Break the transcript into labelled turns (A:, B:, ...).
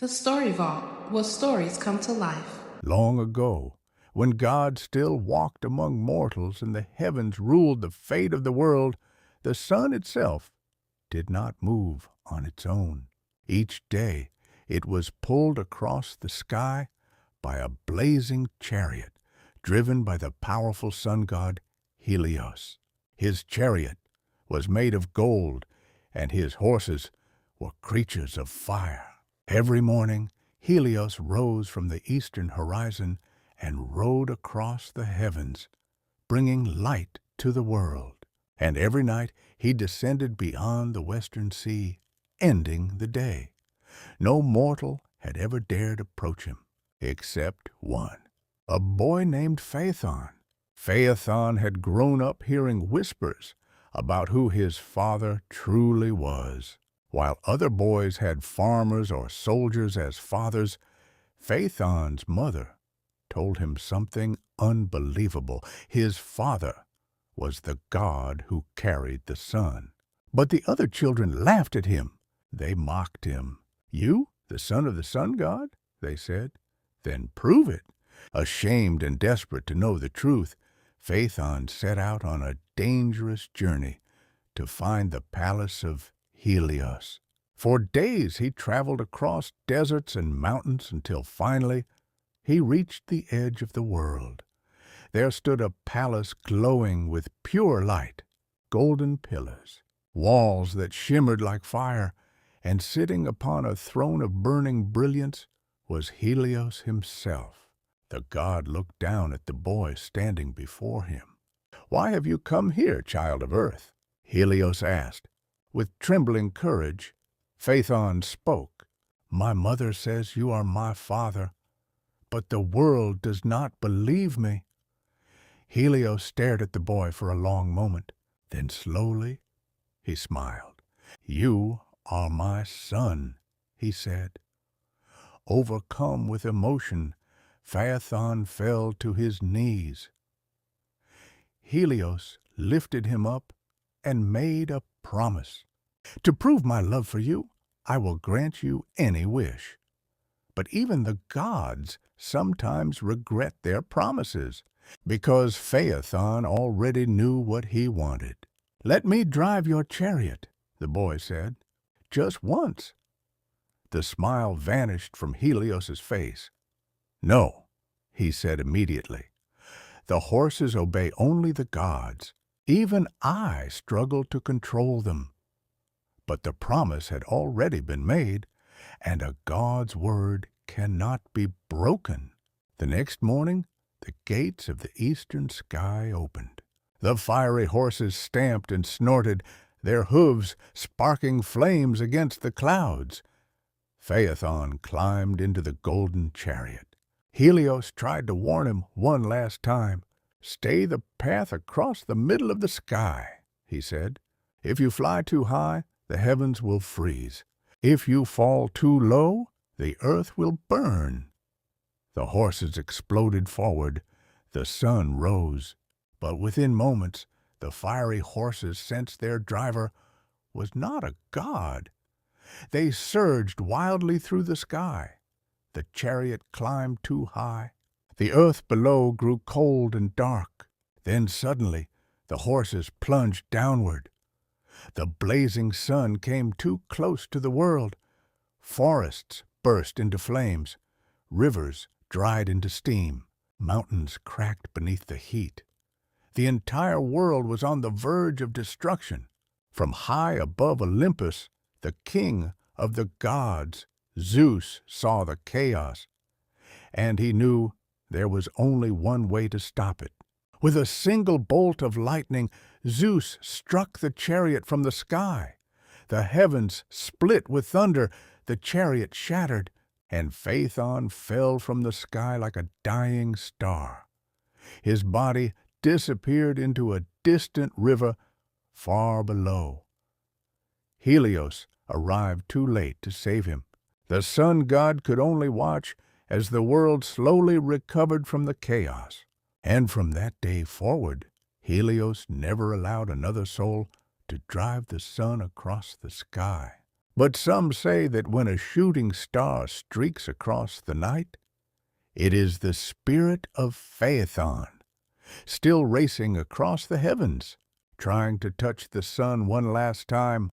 A: The Story Vault, where stories come to life.
B: Long ago, when God still walked among mortals and the heavens ruled the fate of the world, the sun itself did not move on its own. Each day it was pulled across the sky by a blazing chariot driven by the powerful sun god Helios. His chariot was made of gold, and his horses were creatures of fire. Every morning, Helios rose from the eastern horizon and rode across the heavens, bringing light to the world. And every night he descended beyond the western sea, ending the day. No mortal had ever dared approach him, except one, a boy named Phaethon. Phaethon had grown up hearing whispers about who his father truly was. While other boys had farmers or soldiers as fathers, Phaethon's mother told him something unbelievable. His father was the god who carried the sun. But the other children laughed at him. They mocked him. "You, the son of the sun god?" they said. "Then prove it." Ashamed and desperate to know the truth, Phaethon set out on a dangerous journey to find the palace of Helios. For days he traveled across deserts and mountains until finally he reached the edge of the world. There stood a palace glowing with pure light, golden pillars, walls that shimmered like fire, and sitting upon a throne of burning brilliance was Helios himself. The god looked down at the boy standing before him. "Why have you come here, child of earth?" Helios asked. With trembling courage, Phaethon spoke. "My mother says you are my father, but the world does not believe me." Helios stared at the boy for a long moment. Then slowly he smiled. "You are my son," he said. Overcome with emotion, Phaethon fell to his knees. Helios lifted him up and made a promise. "To prove my love for you, I will grant you any wish." But even the gods sometimes regret their promises, because Phaethon already knew what he wanted. "Let me drive your chariot," the boy said. "Just once." The smile vanished from Helios's face. "No," he said immediately. "The horses obey only the gods. Even I struggle to control them." But the promise had already been made, and a god's word cannot be broken. The next morning, the gates of the eastern sky opened. The fiery horses stamped and snorted, their hooves sparking flames against the clouds. Phaethon climbed into the golden chariot. Helios tried to warn him one last time. "Stay the path across the middle of the sky," he said. "If you fly too high, the heavens will freeze. If you fall too low, the earth will burn." The horses exploded forward. The sun rose. But within moments, the fiery horses sensed their driver was not a god. They surged wildly through the sky. The chariot climbed too high. The earth below grew cold and dark. Then suddenly, the horses plunged downward. The blazing sun came too close to the world. Forests burst into flames. Rivers dried into steam. Mountains cracked beneath the heat. The entire world was on the verge of destruction. From high above Olympus, the king of the gods, Zeus, saw the chaos, and he knew there was only one way to stop it. With a single bolt of lightning, Zeus struck the chariot from the sky. The heavens split with thunder, the chariot shattered, and Phaethon fell from the sky like a dying star. His body disappeared into a distant river far below. Helios arrived too late to save him. The sun god could only watch as the world slowly recovered from the chaos. And from that day forward, Helios never allowed another soul to drive the sun across the sky. But some say that when a shooting star streaks across the night, it is the spirit of Phaethon, still racing across the heavens, trying to touch the sun one last time